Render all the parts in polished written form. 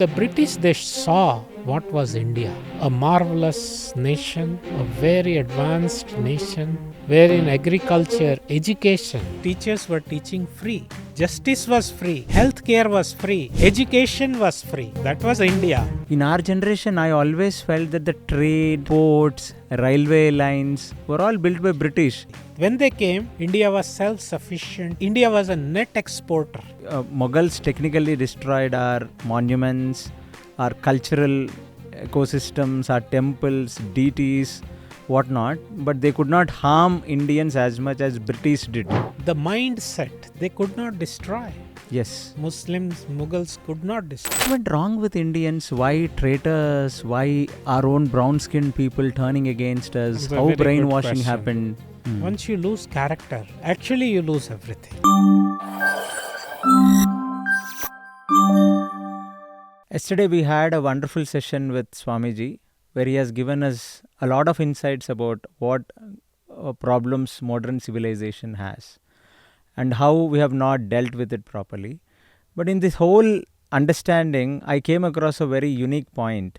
The British, they saw what was India, a marvelous nation, a very advanced nation, wherein agriculture, education, teachers were teaching free, justice was free, healthcare was free, education was free. That was India. In our generation, I always felt that the trade, ports, railway lines were all built by British. When they came, India was self-sufficient. India was a net exporter. Mughals technically destroyed our monuments, our cultural ecosystems, our temples, deities, whatnot, but they could not harm Indians as much as British did. The mindset, they could not destroy. Yes. Muslims, Mughals could not destroy. What went wrong with Indians? Why traitors? Why our own brown-skinned people turning against us? That's a How very good brainwashing question. happened? Once you lose character, actually you lose everything. Yesterday we had a wonderful session with Swamiji where he has given us a lot of insights about what problems modern civilization has and how we have not dealt with it properly. But in this whole understanding, I came across a very unique point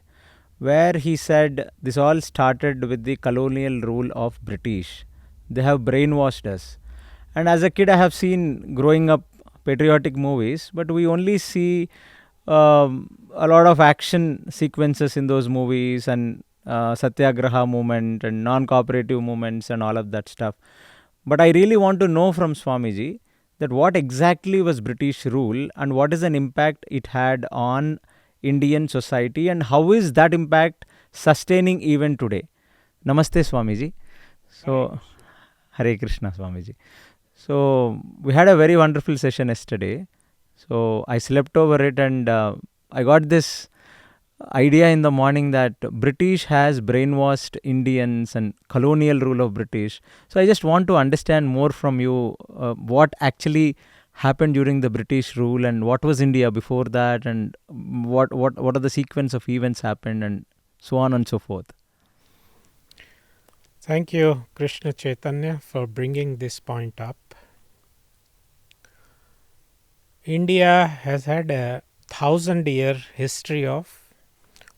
where he said this all started with the colonial rule of British. They have brainwashed us. And as a kid, I have seen growing up patriotic movies, but we only see a lot of action sequences in those movies and Satyagraha movement and non-cooperative movements and all of that stuff. But I really want to know from Swamiji that what exactly was British rule and what is an impact it had on Indian society and how is that impact sustaining even today. Namaste Swamiji. So, Hare Krishna Swamiji. So, we had a very wonderful session yesterday. So, I slept over it and I got this idea in the morning that British has brainwashed Indians and colonial rule of British. So, I just want to understand more from you what actually happened during the British rule and what was India before that and what are the sequence of events happened and so on and so forth. Thank you, Krishna Chaitanya, for bringing this point up. India has had a 1,000-year history of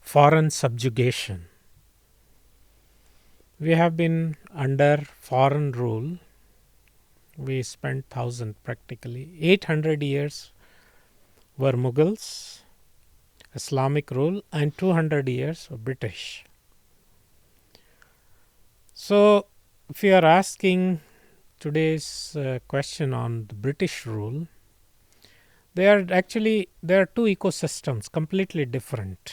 foreign subjugation. We have been under foreign rule. We spent 1,000 practically. 800 years were Mughals, Islamic rule, and 200 years were British. So, if you are asking today's question on the British rule, there are two ecosystems completely different.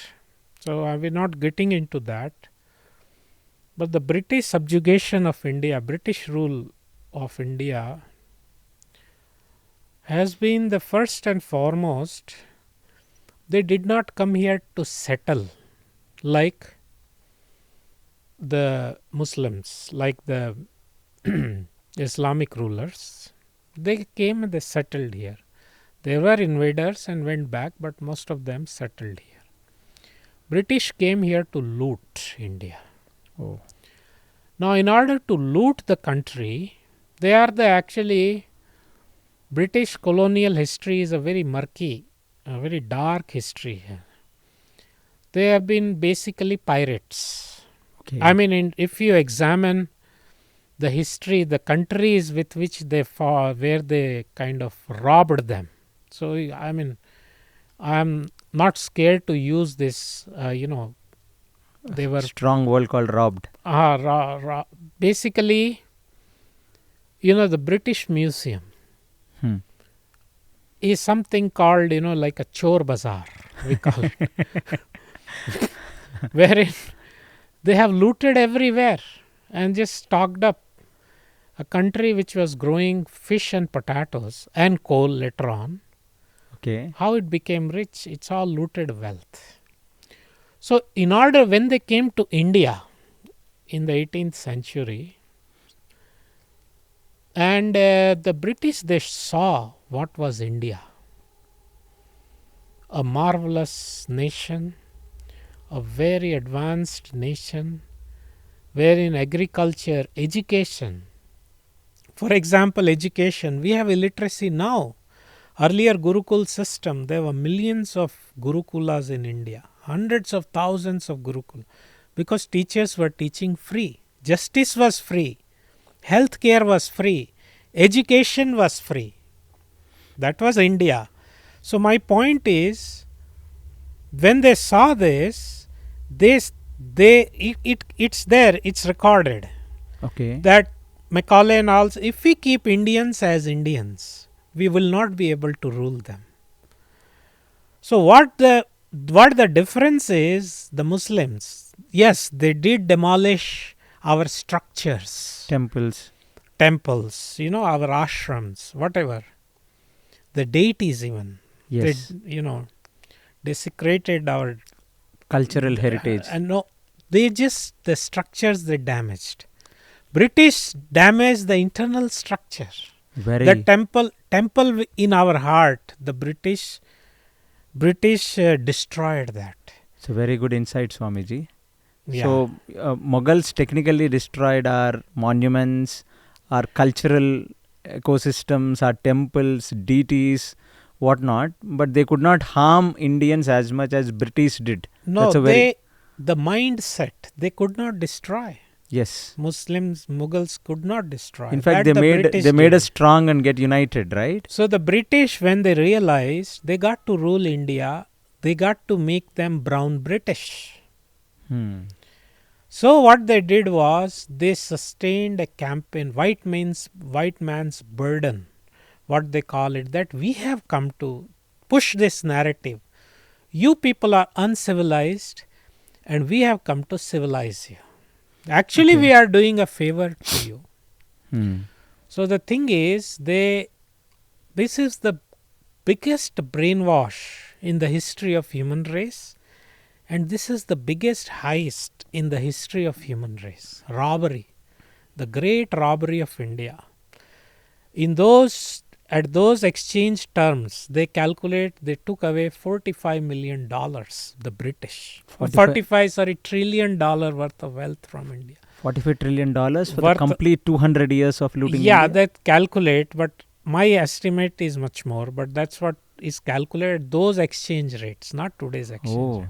So, I will not getting into that. But the British subjugation of India, British rule of India has been the first and foremost. They did not come here to settle like the Muslims, like the Islamic rulers. They came and they settled here. There were invaders and went back, but most of them settled here. British came here to loot India. Oh. Now, in order to loot the country, they are actually British colonial history is a very murky, a very dark history here. They have been basically pirates. Okay. I mean, if you examine the history, the countries with which they fought, where they kind of robbed them. So, I mean, I'm not scared to use this, they were strong word called robbed. Basically, the British Museum is something called, like a chore bazaar, we call it, wherein they have looted everywhere and just stocked up a country which was growing fish and potatoes and coal later on. Okay. How it became rich, it's all looted wealth. So, when they came to India in the 18th century, and the British, they saw what was India, a marvelous nation, a very advanced nation, wherein agriculture, education, for example, education, we have illiteracy now. Earlier Gurukul system, there were millions of Gurukulas in India, hundreds of thousands of Gurukul, because teachers were teaching free. Justice was free. Healthcare was free. Education was free. That was India. So my point is, when they saw this, it's there, it's recorded Okay. that Macaulay and all, if we keep Indians as Indians, we will not be able to rule them. So what the difference is, the Muslims, yes, they did demolish our structures, Temples. temples, our ashrams, whatever, the deities even. Yes. They desecrated our Cultural heritage. and no, the structures they damaged. British damaged the internal structure. Very. The temple in our heart, the British destroyed that. It's a very good insight, Swamiji. Yeah. So, Mughals technically destroyed our monuments, our cultural ecosystems, our temples, deities, whatnot, but they could not harm Indians as much as British did. No, That's the mindset they could not destroy. Yes. Mughals could not destroy. In fact, That they made British us strong and get united, right? So the British, when they realized they got to rule India, they got to make them brown British. So what they did was they sustained a campaign, white man's burden, what they call it, that we have come to push this narrative. You people are uncivilized and we have come to civilize you. Actually, we are doing a favor to you. So the thing is, this is the biggest brainwash in the history of human race, and this is the biggest heist in the history of human race. Robbery, the great robbery of India. At those exchange terms, they took away $45 million, the British. $45 trillion worth of wealth from India. $45 trillion for the complete 200 years of looting India? That calculate, but my estimate is much more, but that's what is calculated, those exchange rates, not today's exchange rate.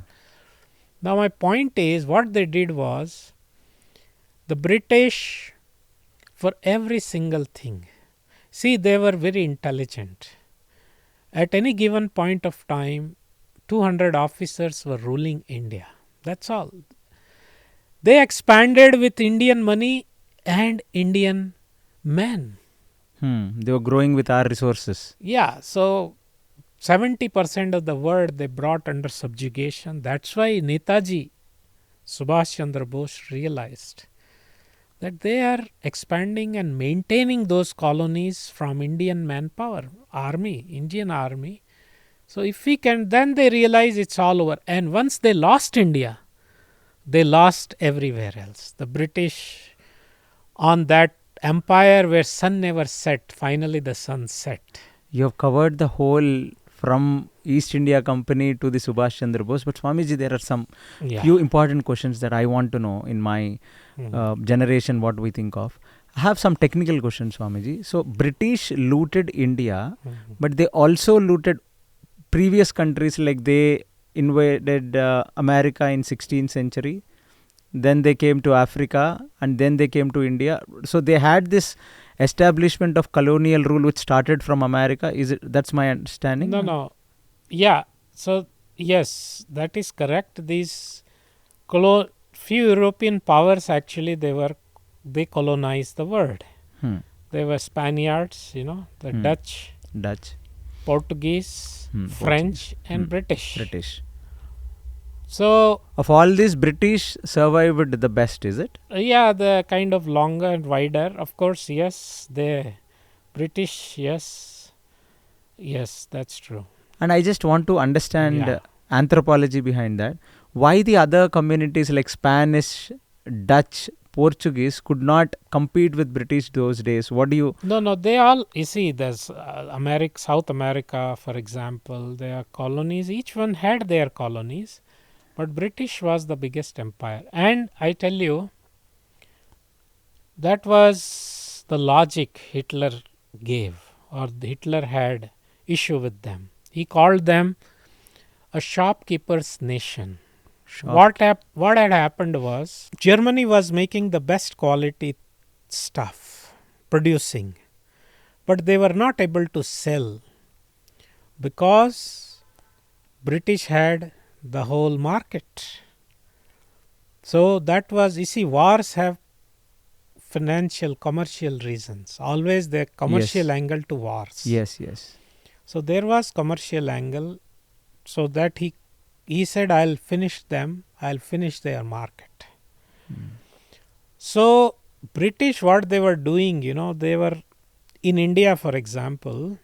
Now my point is, what they did was, the British, for every single thing, see, they were very intelligent. At any given point of time, 200 officers were ruling India. That's all. They expanded with Indian money and Indian men. They were growing with our resources. Yeah, so 70% of the world they brought under subjugation. That's why Netaji, Subhash Chandra Bose realized that they are expanding and maintaining those colonies from Indian manpower, Indian army. So if we can, then they realize it's all over. And once they lost India, they lost everywhere else. The British, on that empire where sun never set, finally the sun set. You have covered the whole from East India Company to the Subhash Chandra Bose. But Swamiji, there are some few important questions that I want to know in my generation, what we think of. I have some technical questions, Swamiji. So British looted India, but they also looted previous countries, like they invaded America in 16th century. Then they came to Africa and then they came to India. So they had this establishment of colonial rule which started from America. That's my understanding? No. Yeah. So yes, that is correct. These few European powers, actually they colonized the world. They were Spaniards, the Dutch, Portuguese, French and British. So of all these, British survived the best, is it? Yeah, the kind of longer and wider. Of course, yes, the British, yes, that's true. And I just want to understand anthropology behind that. Why the other communities like Spanish, Dutch, Portuguese could not compete with British those days? What do you... No, they all, you see, there's South America, for example, their colonies, each one had their colonies. But British was the biggest empire. And I tell you, that was the logic Hitler gave, or Hitler had issue with them. He called them a shopkeepers nation. Shop. What had happened was Germany was making the best quality stuff, producing, but they were not able to sell because British had the whole market. So that was, you see, wars have financial, commercial reasons. Always the commercial Yes. angle to wars. Yes, yes. So there was commercial angle, so that he said, I'll finish them, I'll finish their market. So British, what they were doing, they were in India, for example,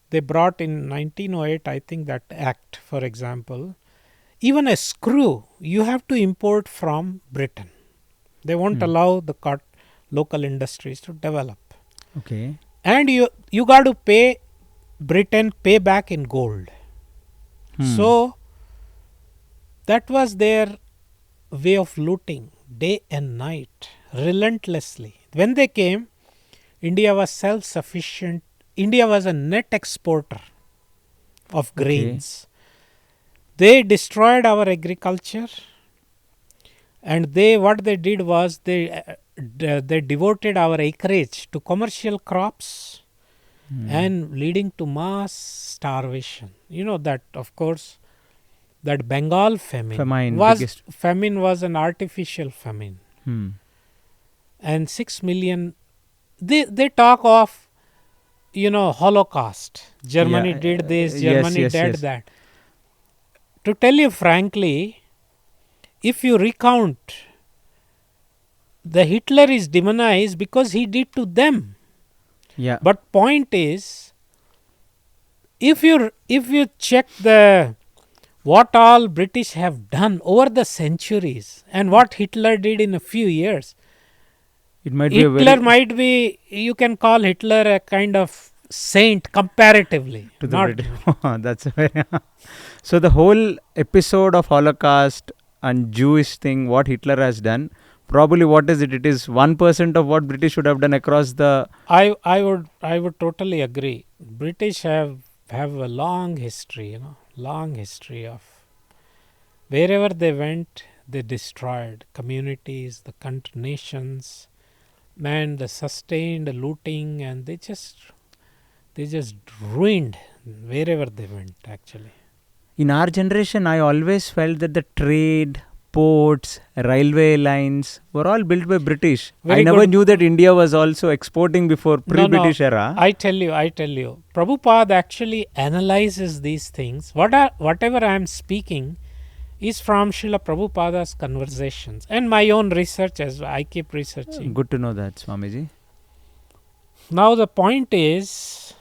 they brought in 1908, I think, that act, for example, even a screw you have to import from Britain. They won't allow the local industries to develop. Okay. And you got to pay Britain, pay back in gold. So that was their way of looting day and night, relentlessly. When they came, India was self-sufficient. India was a net exporter of grains. They destroyed our agriculture, and what they did was they devoted our acreage to commercial crops and leading to mass starvation. You know that, of course, that Bengal Famine, biggest. famine was an artificial famine, and 6 million. They talk of Holocaust. Germany Yeah. did this. Yes, Germany yes, did yes. that. To tell you frankly, if you recount, the Hitler is demonized because he did to them. Yeah. But point is, if you check the what all British have done over the centuries and what Hitler did in a few years, It might be a Hitler very might be, you can call Hitler a kind of saint comparatively. to the Not British. That's a very. So the whole episode of Holocaust and Jewish thing, what Hitler has done, probably what is it? It is 1% of what British should have done across the. I would totally agree. British have a long history, long history of wherever they went, they destroyed communities, the country, nations, and the sustained looting, and they just ruined wherever they went. Actually, In our generation, I always felt that the trade, ports, railway lines were all built by British. I very never good. knew that India was also exporting before No, pre-British era. I tell you, Prabhupada actually analyzes these things. Whatever I am speaking is from Srila Prabhupada's conversations and my own research as I keep researching. Good to know that, Swamiji. Now the point is,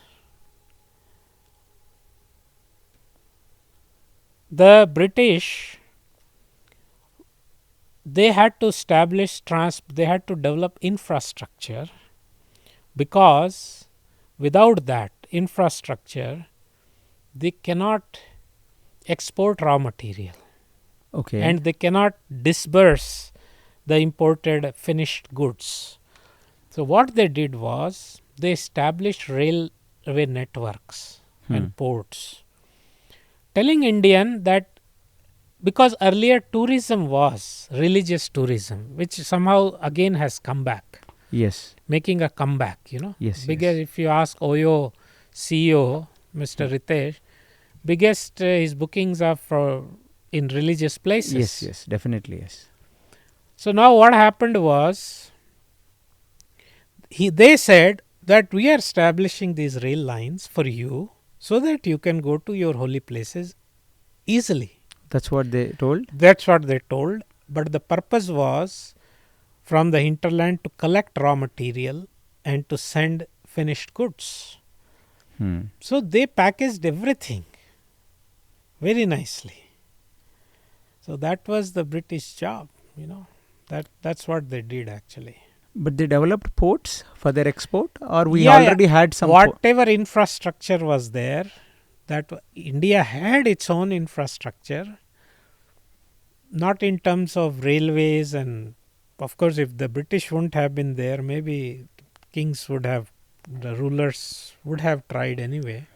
the British, they had to they had to develop infrastructure, because without that infrastructure they cannot export raw material. Okay. And they cannot disburse the imported finished goods. So what they did was they established railway networks and ports, telling Indian that, because earlier tourism was religious tourism, which somehow again has come back, Yes. making a comeback, Yes. Because Yes. if you ask Oyo CEO, Mr. Ritesh, biggest his bookings are for in religious places. Yes. Yes. Definitely. Yes. So now what happened was, they said that we are establishing these rail lines for you so that you can go to your holy places easily. That's what they told. That's what they told. But the purpose was from the hinterland to collect raw material and to send finished goods. So they packaged everything very nicely. So that was the British job, That's what they did actually. But they developed ports for their export, or we already had some. Whatever infrastructure was there, that India had its own infrastructure, not in terms of railways, and of course if the British wouldn't have been there, maybe the rulers would have tried anyway.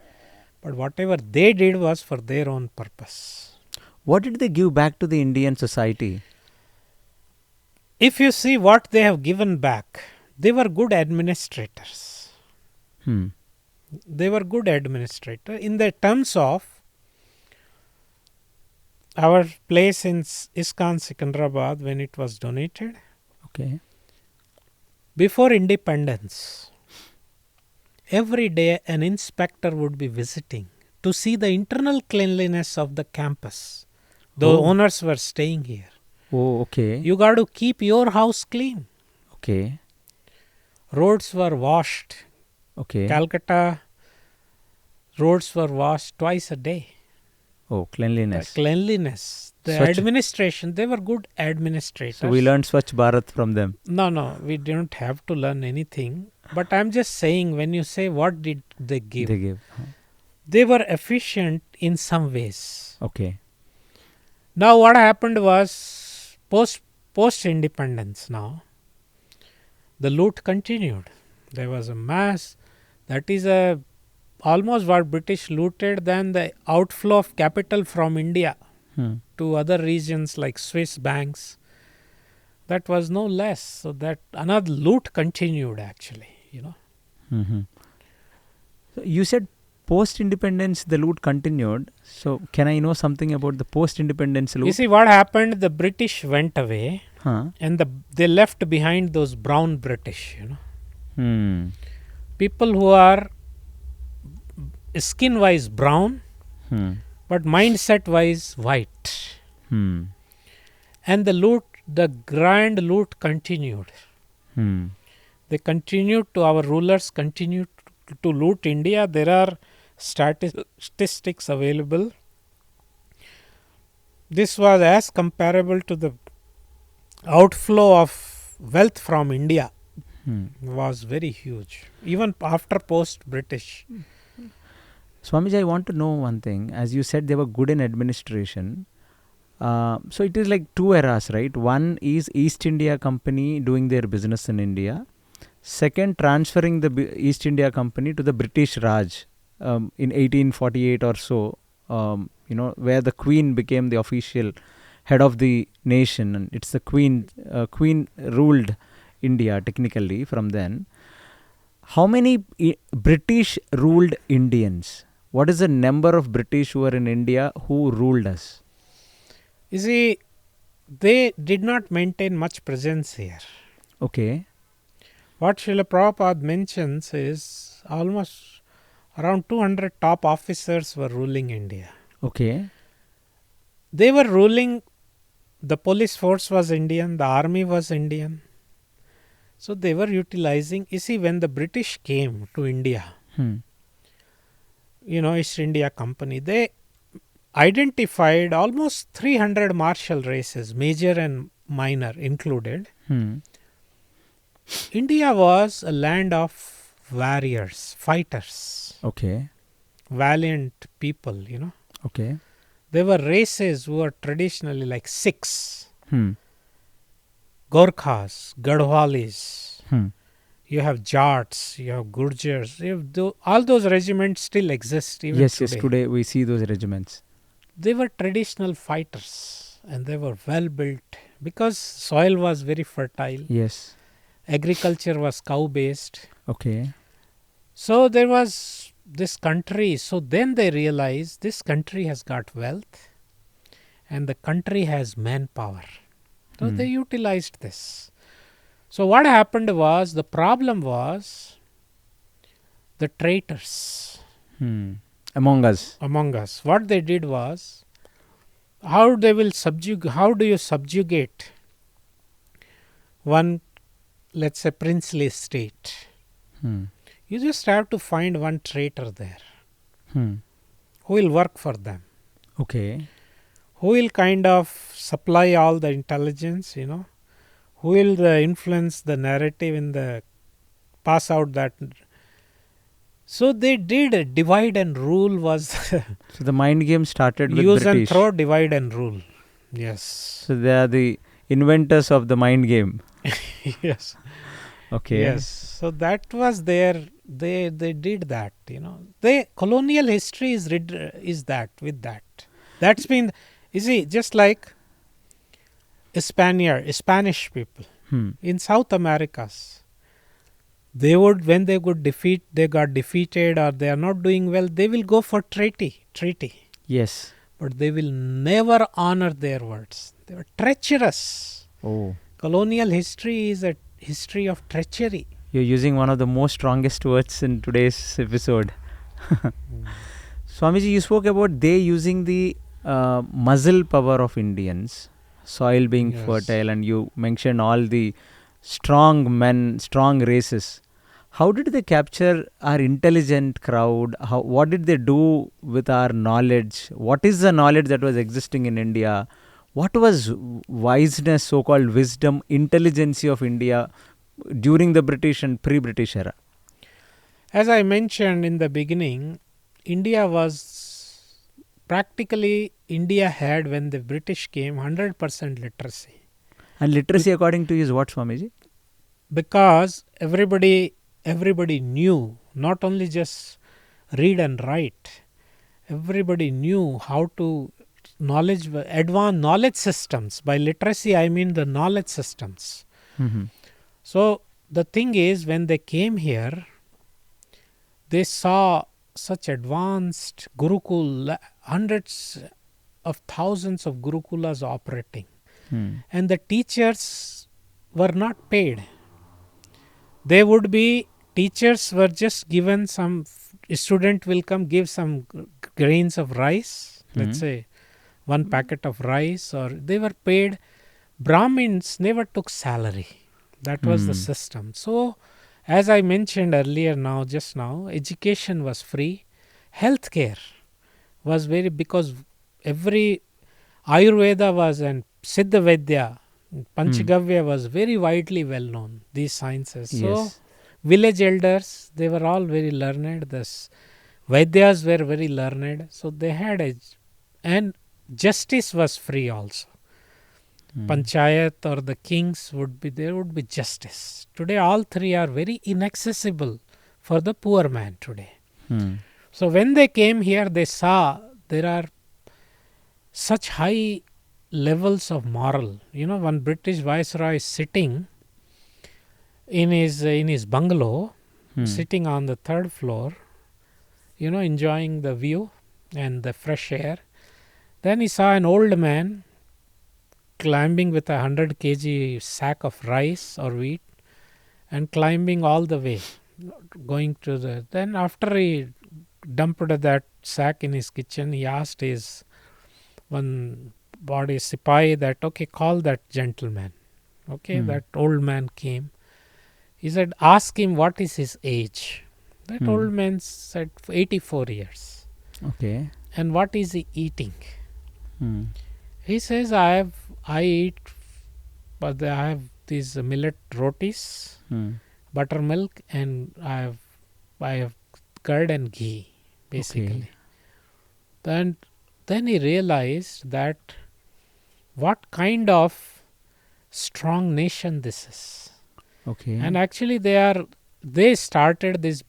But whatever they did was for their own purpose. What did they give back to the Indian society? If you see what they have given back, they were good administrators. Hmm. They were good administrators in the terms of our place in ISKCON Secunderabad when it was donated. Okay. Before independence, every day an inspector would be visiting to see the internal cleanliness of the campus. The owners were staying here. Oh, okay. You got to keep your house clean. Okay. Roads were washed. Okay. Calcutta roads were washed twice a day. Oh, cleanliness. Cleanliness. The Swachh. administration, they were good administrators. So we learned Swachh Bharat from them. No, we didn't have to learn anything. But I'm just saying, when you say what did they give, They gave. they were efficient in some ways. Okay. Now what happened was post independence now, the loot continued. There was a mass, that is almost what British looted, than the outflow of capital from India to other regions like Swiss banks. That was no less. So that another loot continued actually, Mm-hmm. So you said post-independence the loot continued. So can I know something about the post-independence loot? You see what happened, the British went away and they left behind those brown British, people who are skin wise brown but mindset wise white. And the grand loot continued. They continued to, our rulers continued to loot India. There are statistics available. This was as comparable to the outflow of wealth from India. Was very huge, even after post-British. Swamiji, I want to know one thing. As you said, they were good in administration. So it is like two eras, right? One is East India Company doing their business in India. Second, transferring the East India Company to the British Raj in 1848 or so, where the Queen became the official head of the nation. And it's the Queen ruled India technically from then. How many British ruled Indians? What is the number of British who were in India who ruled us? You see, they did not maintain much presence here. Okay. What Srila Prabhupada mentions is almost around 200 top officers were ruling India. Okay. They were ruling, the police force was Indian, the army was Indian. So they were utilizing, you see, when the British came to India, East India Company, they identified almost 300 martial races, major and minor included. India was a land of warriors, fighters. Okay. Valiant people, Okay. There were races who were traditionally like Sikhs, Gorkhas, Gadhwalis. You have Jats, you have Gurjars. All those regiments still exist even yes, today. Yes, today we see those regiments. They were traditional fighters and they were well built because soil was very fertile. Yes. Agriculture was cow-based. Okay. So there was this country. So then they realized this country has got wealth and the country has manpower. So they utilized this. So what happened was, the problem was the traitors among us. What they did was, how do you subjugate one, let's say, princely state? You just have to find one traitor there who will work for them. Okay. Who will kind of supply all the intelligence, who will influence the narrative pass out that. So they did divide and rule was so the mind game started with use British. And throw, divide and rule. Yes. So they are the inventors of the mind game. Yes. Okay. Yes. So that was their they did that. The colonial history is that with that. That's been, you see, just like Spanish people Hmm. in South Americas. They would, when they got defeated or they are not doing well, they will go for treaty. Yes. But they will never honor their words. They were treacherous. Oh. Colonial history is a history of treachery. You're using one of the most strongest words in today's episode. Swamiji, you spoke about they using the muzzle power of Indians, soil being Yes. fertile, and you mentioned all the strong men, strong races. How did they capture our intelligent crowd? What did they do with our knowledge? What is the knowledge that was existing in India? What was wiseness, so-called wisdom, intelligence of India during the British and pre-British era? As I mentioned in the beginning, India had, when the British came, 100% literacy. And literacy, according to you, is what, Swamiji? Because everybody knew, not only just read and write, everybody knew how to advanced knowledge systems. By literacy, I mean the knowledge systems. Mm-hmm. So the thing is, when they came here, they saw such advanced Gurukul, hundreds of thousands of Gurukulas operating. And the teachers were not paid. They would be, teachers were just given some, student will come, give some grains of rice, let's say one packet of rice, or they were paid. Brahmins never took salary. That was the system. So, as I mentioned earlier just now, education was free. Healthcare was because every Ayurveda was, and Siddha Vedya, Panchagavya was very widely well known, these sciences. So, Yes. village elders, they were all very learned. The Vaidyas were very learned. So, they had and justice was free also. Panchayat or the kings there would be justice. Today, all three are very inaccessible for the poor man today. So, when they came here, they saw there are such high levels of moral. One British viceroy is sitting in his bungalow, sitting on the third floor, enjoying the view and the fresh air. Then he saw an old man climbing with 100 kg sack of rice or wheat and climbing all the way, going to then after he dumped that sack in his kitchen, he asked his one body sipai that, okay, call that gentleman. Okay, that old man came. He said, ask him what is his age. That old man said 84 years. Okay. And what is he eating? He says, I eat, but I have these millet rotis, buttermilk, and I have curd and ghee, basically. Okay. Then he realized that what kind of strong nation this is. Okay. And actually they started this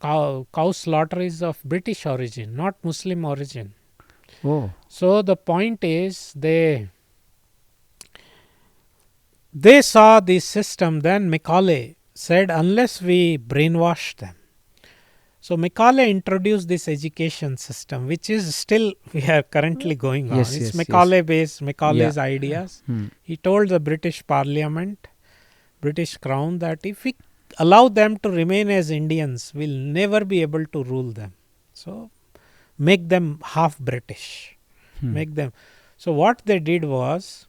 cow slaughteries of British origin, not Muslim origin. Oh. So the point is they saw this system. Then Macaulay said, unless we brainwash them. So Macaulay introduced this education system, which is still we are currently going on. Yes, It's yes, Macaulay's ideas. He told the British Parliament, British Crown, that if we allow them to remain as Indians, we'll never be able to rule them. So make them half British. Make them. So what they did was,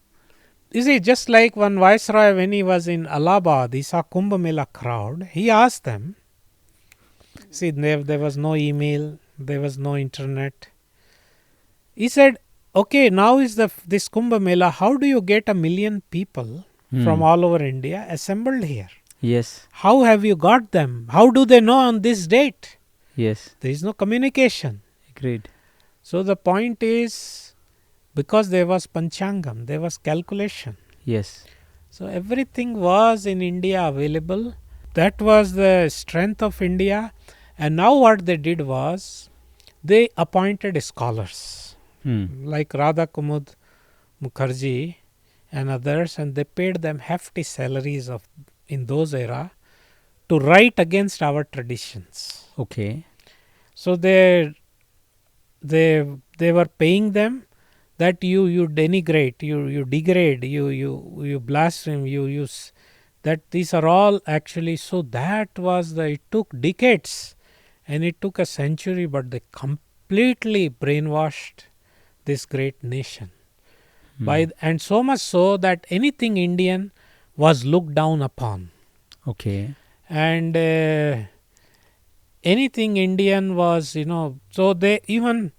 you see, just like one viceroy, when he was in Allahabad, he saw Kumbh Mela crowd. He asked them, see, there was no email, there was no internet. He said, okay, now is this Kumbh Mela, how do you get 1 million people from all over India assembled here? Yes. How have you got them? How do they know on this date? Yes. There is no communication. Agreed. So the point is, because there was Panchangam, there was calculation. Yes. So everything was in India available. that was the strength of India. And now what they did was they appointed scholars like Radha Kumud Mukherjee and others, and they paid them hefty salaries of in those era to write against our traditions. Okay. So they were paying them that you denigrate, you degrade, you blaspheme, you use that these are all actually. So that was it took decades and it took a century, but they completely brainwashed this great nation and so much so that anything Indian was looked down upon. Okay. And anything Indian was, so they even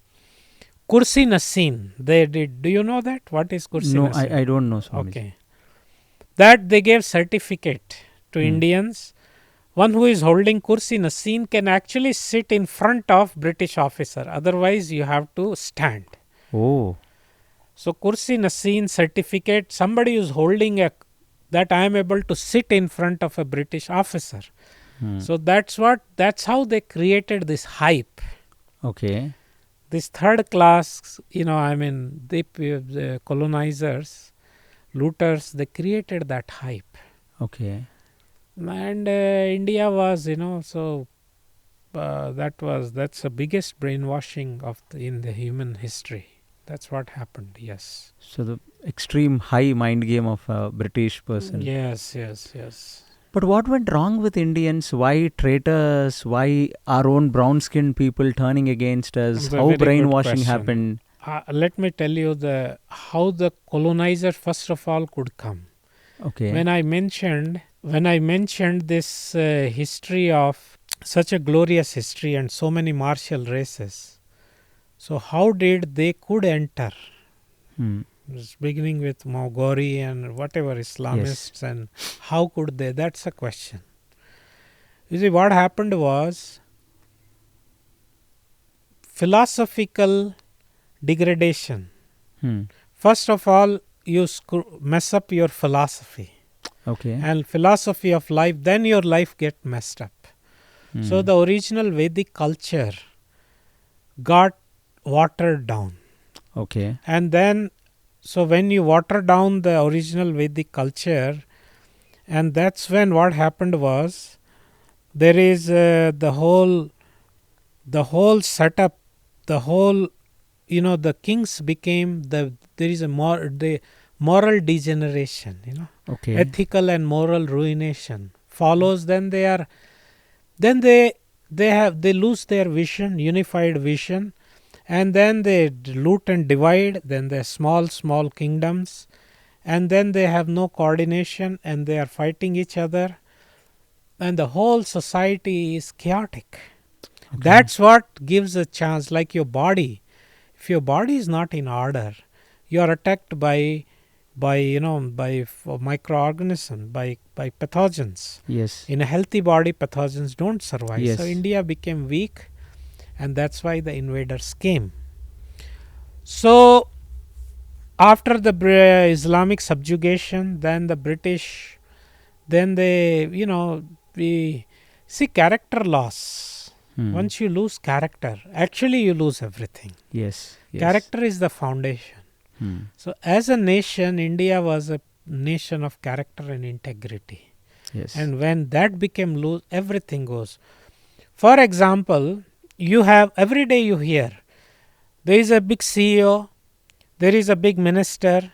Kursi Nasin, they did. Do you know that? What is Kursi No, Nasin? I don't know, Swami. Okay. That they gave certificate to Indians. One who is holding Kursi Nasin can actually sit in front of British officer. Otherwise, you have to stand. Oh. So Kursi Nasin certificate, somebody is holding that I am able to sit in front of a British officer. So that's how they created this hype. Okay. This third class, the colonizers, looters, they created that hype. Okay. And India was, that's the biggest brainwashing in the human history. That's what happened. Yes. So the extreme high mind game of a British person. Yes. But what went wrong with Indians? Why traitors? Why our own brown-skinned people turning against us? That's a How very good brainwashing question. happened? Let me tell you how the colonizer first of all could come. Okay. When I mentioned this history of such a glorious history and so many martial races, so how did they could enter? It's beginning with Mogori and whatever Islamists, and how could they? That's a question. You see, what happened was philosophical degradation. First of all, you mess up your philosophy. Okay. And philosophy of life, then your life get messed up. So the original Vedic culture got watered down. Okay. And then, so when you water down the original Vedic culture, and that's when what happened was, there is the whole setup, the kings became there is a moral degeneration, Okay. ethical and moral ruination follows. Then they lose their vision, unified vision, and then they loot and divide. Then they're small kingdoms, and then they have no coordination and they are fighting each other, and the whole society is chaotic. Okay. That's what gives a chance. Like your body, if your body is not in order, you are attacked by microorganisms, by pathogens. Yes. In a healthy body, pathogens don't survive. Yes. So India became weak, and that's why the invaders came. So after the Islamic subjugation, then the British, then they, we see character loss. Once you lose character, actually you lose everything. Yes. Character is the foundation. So as a nation, India was a nation of character and integrity. Yes. And when that became loose, everything goes. For example, you have, every day you hear, there is a big CEO, there is a big minister.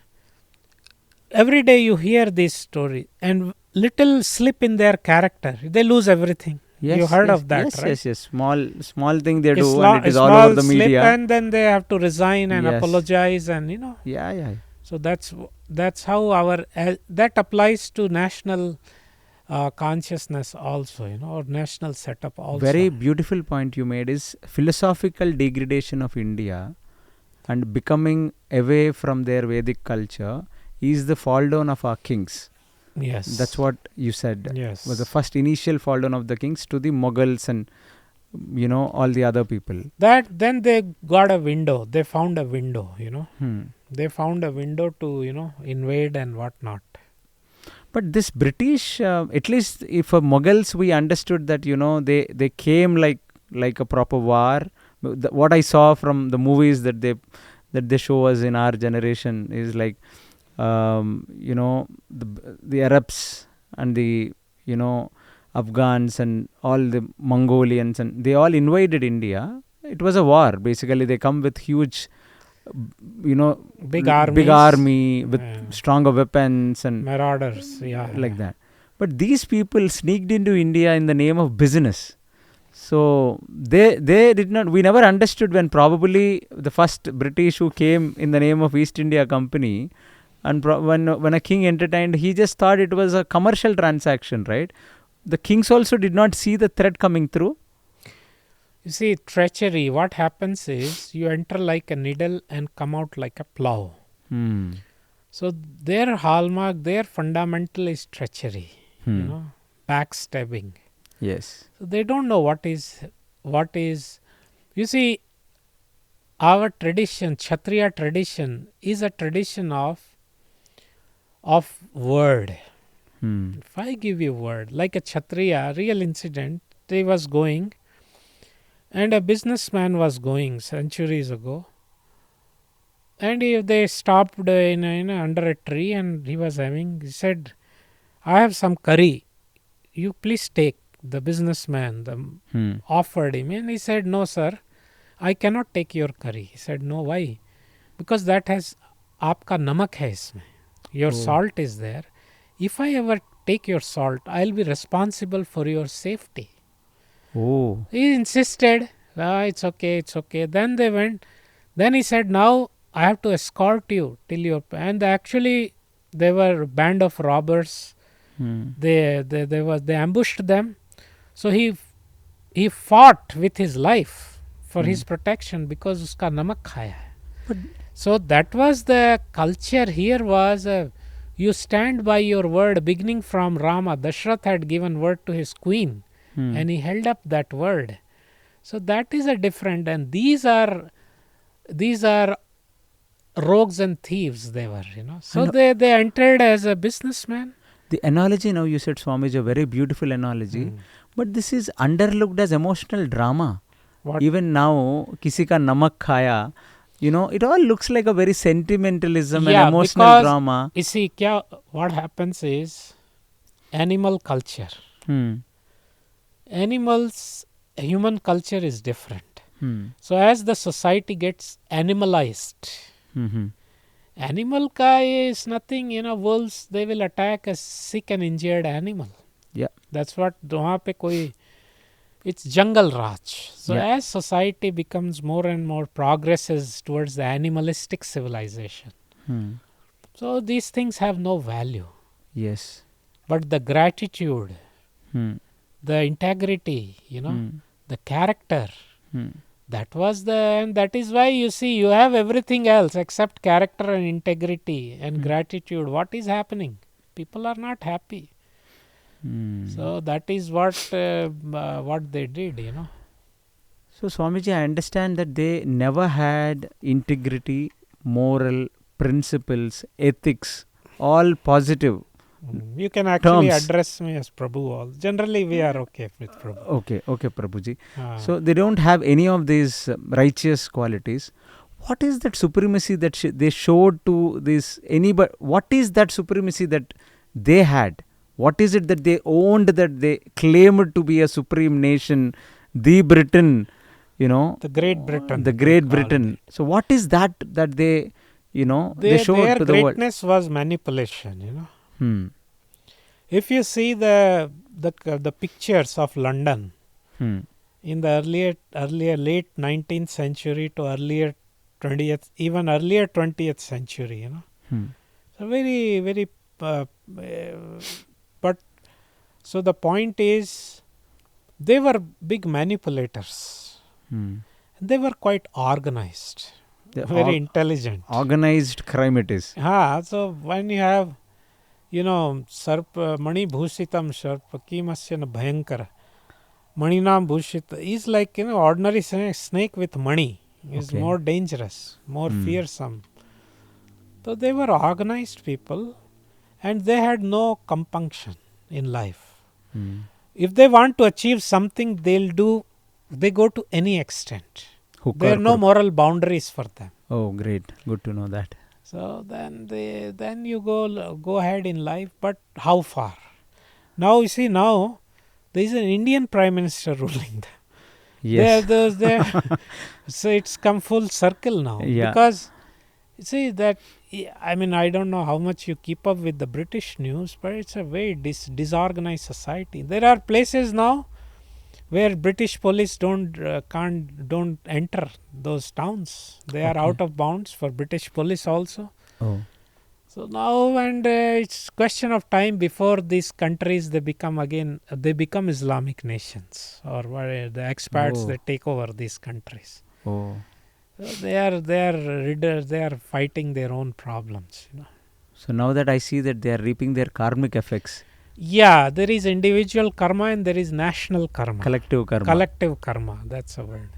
Every day you hear this story, and little slip in their character, they lose everything. Yes, you heard of that, right? Yes. Small thing they do, and it is all over the slip, media. And then they have to resign and apologize, and Yeah. So that's how that applies to national consciousness also, or national setup also. Very beautiful point you made is philosophical degradation of India and becoming away from their Vedic culture is the fall down of our kings. Yes. That's what you said. Yes. Was the first initial fall down of the kings to the Mughals and all the other people. Then they got a window. They found a window, They found a window to, invade and whatnot. But this British, at least if for Mughals, we understood that they came like a proper war. What I saw from the movies that they show us in our generation is like the Arabs and the you know Afghans and all the Mongolians, and they all invaded India. It was a war basically. They come with huge Big big armies, army with stronger weapons and marauders. Yeah, like that. But these people sneaked into India in the name of business. So they did not. We never understood when probably the first British who came in the name of East India Company, and when a king entertained, he just thought it was a commercial transaction, right? The kings also did not see the threat coming through. You see, treachery. What happens is you enter like a needle and come out like a plow. Hmm. So their hallmark, their fundamental is treachery. Backstabbing. Yes. So they don't know what is. You see, our tradition, Kshatriya tradition, is a tradition of word. If I give you word, like a Kshatriya, real incident, they was going, and a businessman was going centuries ago, and they stopped under a tree, and he said, I have some curry, you please take. The businessman offered him, and he said, no sir, I cannot take your curry. He said, no, why? Because that has aapka namak hai isme. Your salt is there. If I ever take your salt, I'll be responsible for your safety. Oh. He insisted, it's okay, it's okay. Then they went. Then he said, now I have to escort you till your. And actually, they were a band of robbers. They ambushed them. So he fought with his life for his protection because uska namak khaya hai. So that was the culture here was you stand by your word. Beginning from Rama, Dashrath had given word to his queen, and he held up that word. So that is a different, and these are rogues and thieves. They were, So they entered as a businessman. The analogy now you said, Swami, is a very beautiful analogy. But this is underlooked as emotional drama. What? Even now, kisi ka namak khaya, it all looks like a very sentimentalism and emotional because, drama. You see, what happens is animal culture. Human culture is different. So as the society gets animalized, animal ka is nothing, wolves, they will attack a sick and injured animal. Yeah. That's what it's jungle raj. So as society becomes more and more progresses towards the animalistic civilization, so these things have no value. Yes. But the gratitude, the integrity, the character, and that is why you see you have everything else except character and integrity and gratitude. What is happening? People are not happy. So that is what they did, So Swamiji, I understand that they never had integrity, moral, principles, ethics, all positive. You can actually terms. address me as Prabhu. Generally, we are okay with Prabhu. Okay, Prabhuji. So they don't have any of these righteous qualities. What is that supremacy that they showed to this anybody? What is that supremacy that they had? What is it that they owned, that they claimed to be a supreme nation, the Britain, the Great Britain. The Great Britain. So what is that they showed their to the world? Greatness was manipulation, If you see the pictures of London in the earlier late 19th century to earlier 20th, even earlier 20th century, so very, very. But so the point is, they were big manipulators. They were quite organized, very intelligent. Organized crime it is. So when you have, Sarp Mani Bhushitam Sarpakimasya Bhayankara. Maninam Bhushita is like, ordinary snake with money is more dangerous, more fearsome. So they were organized people, and they had no compunction in life. Hmm. If they want to achieve something, they go to any extent. Hook There or are no crook. moral boundaries for them. Oh, great. Good to know that. So then you go ahead in life, but how far? Now you see, now there is an Indian Prime Minister ruling them. Yes. There. So it's come full circle now, Yeah. because you see that. I mean, I don't know how much you keep up with the British news, but it's a very disorganized society. There are places now where British police don't enter those towns. They are Okay. out of bounds for British police also. Oh. So now, and it's question of time before these countries they become Islamic nations, or the expats Oh. that take over these countries. Oh. So they are fighting their own problems. So now that I see that they are reaping their karmic effects, Yeah, there is individual karma and there is national karma. collective karma. Collective karma. That's a word.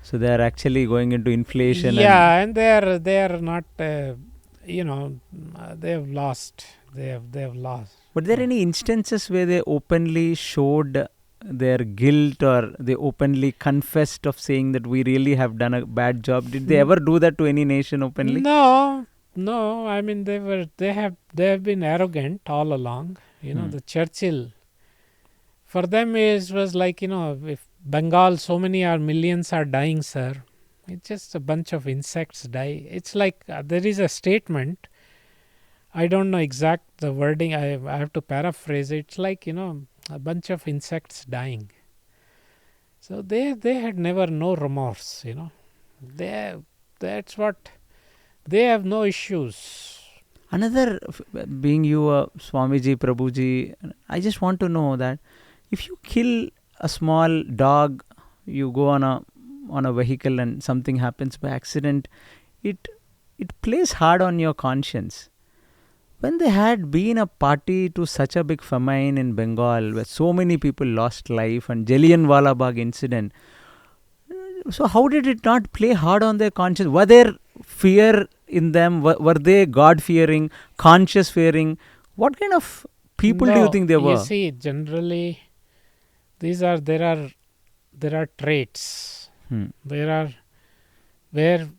So they are actually going into inflation and. Yeah, and they are not. They have lost. They have lost. Were there any instances where they openly showed their guilt, or they openly confessed of saying that we really have done a bad job? Did they ever do that to any nation openly? No, no. I mean, they have been arrogant all along. Hmm. The Churchill, for them was like, if Bengal, so many millions are dying, sir. It's just a bunch of insects die. It's like there is a statement. I don't know exact the wording. I have to paraphrase it. It's like, a bunch of insects dying. So they had never no remorse. They that's what they have no issues. Another, being you a Swamiji, Prabhuji, I just want to know that if you kill a small dog, you go on a vehicle and something happens by accident, it it plays hard on your conscience. When they had been a party to such a big famine in Bengal where so many people lost life and Jallianwala Bagh incident, so how did it not play hard on their conscience? Were there fear in them? Were they God fearing, conscious fearing? What kind of people do you No, think they you were? see, generally these are there are traits. Hmm. There are where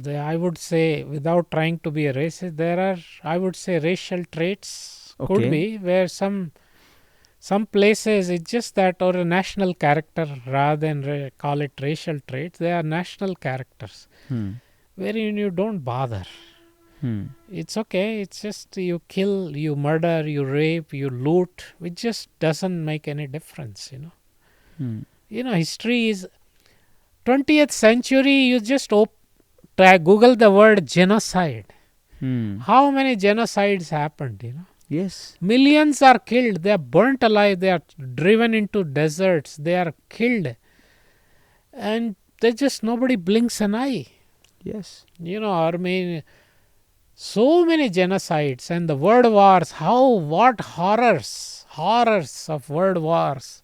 I would say, without trying to be a racist, there are, I would say, racial traits could Okay. be where some places it's just that, or a national character rather than call it racial traits. They are national characters Hmm. wherein you don't bother. Hmm. It's okay. It's just you kill, you murder, you rape, you loot. It just doesn't make any difference. Hmm. History is 20th century. You just try Google the word genocide. Hmm. How many genocides happened? Yes. Millions are killed. They are burnt alive. They are driven into deserts. They are killed, and they just nobody blinks an eye. Yes. Armenia. So many genocides and the world wars. What horrors of world wars.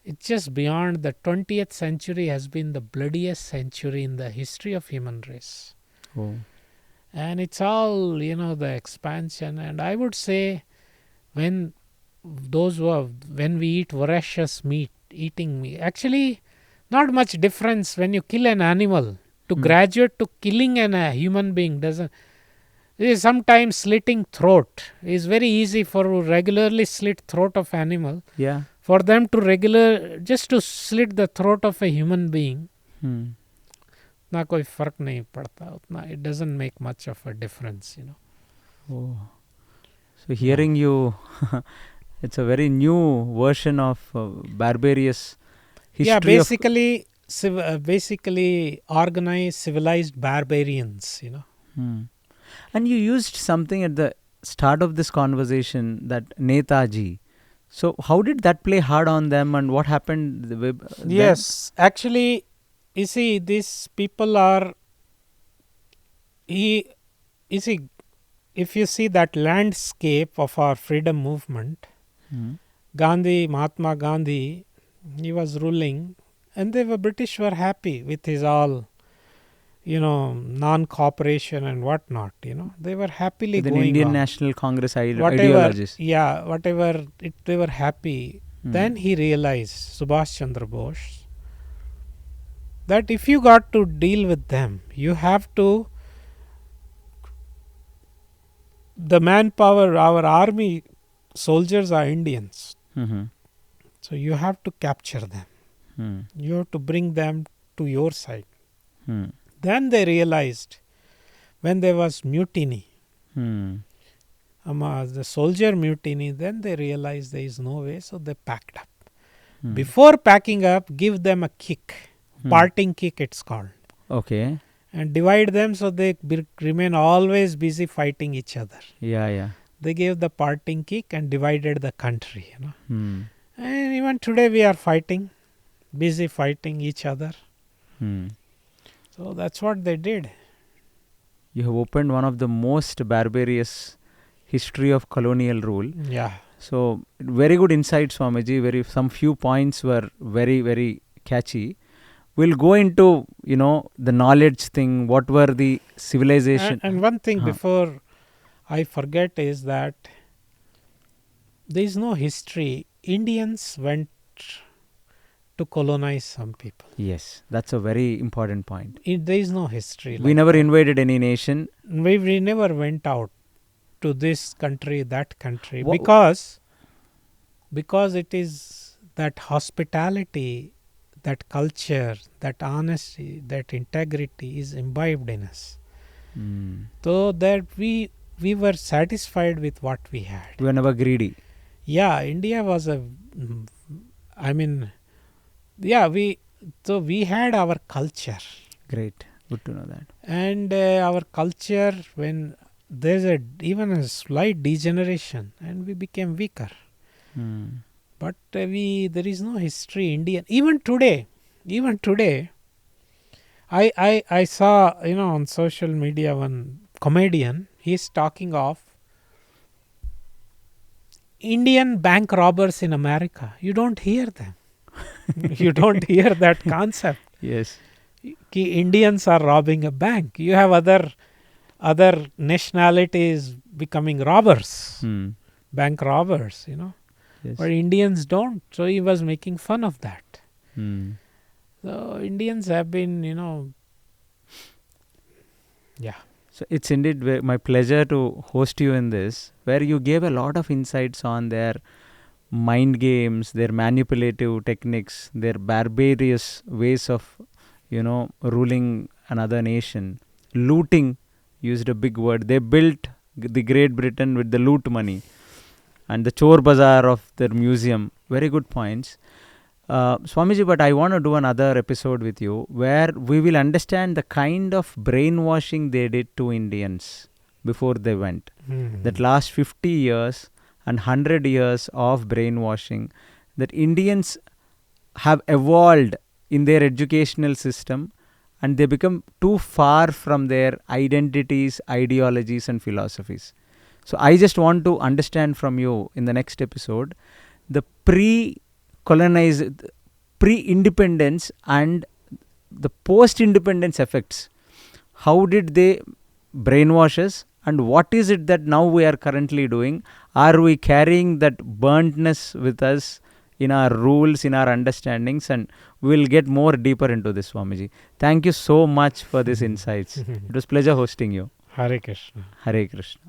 It's just beyond. The 20th century has been the bloodiest century in the history of human race. Oh. And it's all, the expansion. And I would say, when when we eat voracious meat, eating meat, actually, not much difference when you kill an animal. To Hmm. graduate to killing a human being doesn't. Sometimes slitting throat is very easy for regularly slit throat of animal. Yeah. For them to just to slit the throat of a human being, Hmm. ना कोई फर्क नहीं पड़ता उतना. It doesn't make much of a difference. Oh. So Yeah. hearing you, it's a very new version of barbarous Yeah, history of. basically organized civilized barbarians. Hmm. And you used something at the start of this conversation, that Netaji. So how did that play hard on them, and what happened then? Yes, actually, you see, these people are. He, you see, if you see that landscape of our freedom movement, Hmm. Mahatma Gandhi, he was ruling, and the British were happy with his all. non-cooperation and whatnot. They were happily With an going Indian on. National Congress Whatever, ideologies. whatever they were happy. Then he realized, Subhash Chandra Bose, that if you got to deal with them, you have to, the manpower, our army soldiers are Indians. Mhm. So you have to capture them. Hmm. You have to bring them to your side. Hmm. Then they realized, when there was mutiny, Hmm. the soldier mutiny, then they realized there is no way, so they packed up. Hmm. Before packing up, give them a kick, parting kick it's called, Okay. and divide them so they remain always busy fighting each other. Yeah. They gave the parting kick and divided the country. Hmm. And even today we are fighting, busy fighting each other. Hmm. So that's what they did. You have opened one of the most barbarous history of colonial rule. Yeah. So very good insight, Swamiji. Some few points were very, very catchy. We'll go into the knowledge thing. What were the civilization? And one thing before I forget is that there is no history. Indians went to colonize some people. Yes, that's a very important point. There is no history. We never invaded any nation. We never went out to this country, that country, because it is that hospitality, that culture, that honesty, that integrity is imbibed in us. So that we were satisfied with what we had. We were never greedy. Yeah, India was we had our culture. Great. Good to know that. And our culture, when there's even a slight degeneration, and we became weaker. But there is no history Indian. Even today, I saw on social media one comedian. He's talking of Indian bank robbers in America. You don't hear them. You don't hear that concept. Yes. Indians are robbing a bank. You have other nationalities becoming robbers, bank robbers. Yes. But Indians don't. So he was making fun of that. So Indians have been, yeah. So it's indeed my pleasure to host you in this, where you gave a lot of insights on their mind games, their manipulative techniques, their barbarous ways of, ruling another nation. Looting, used a big word. They built the Great Britain with the loot money and the chore bazaar of their museum. Very good points. Swamiji, but I want to do another episode with you where we will understand the kind of brainwashing they did to Indians before they went. That last 50 years and 100 years of brainwashing that Indians have evolved in their educational system, and they become too far from their identities, ideologies and philosophies. So I just want to understand from you in the next episode the pre-independence and the post-independence effects. How did they brainwash us, and what is it that now we are currently doing? Are we carrying that burntness with us in our rules, in our understandings? And we'll get more deeper into this, Swamiji. Thank you so much for these insights. It was a pleasure hosting you. Hare Krishna. Hare Krishna.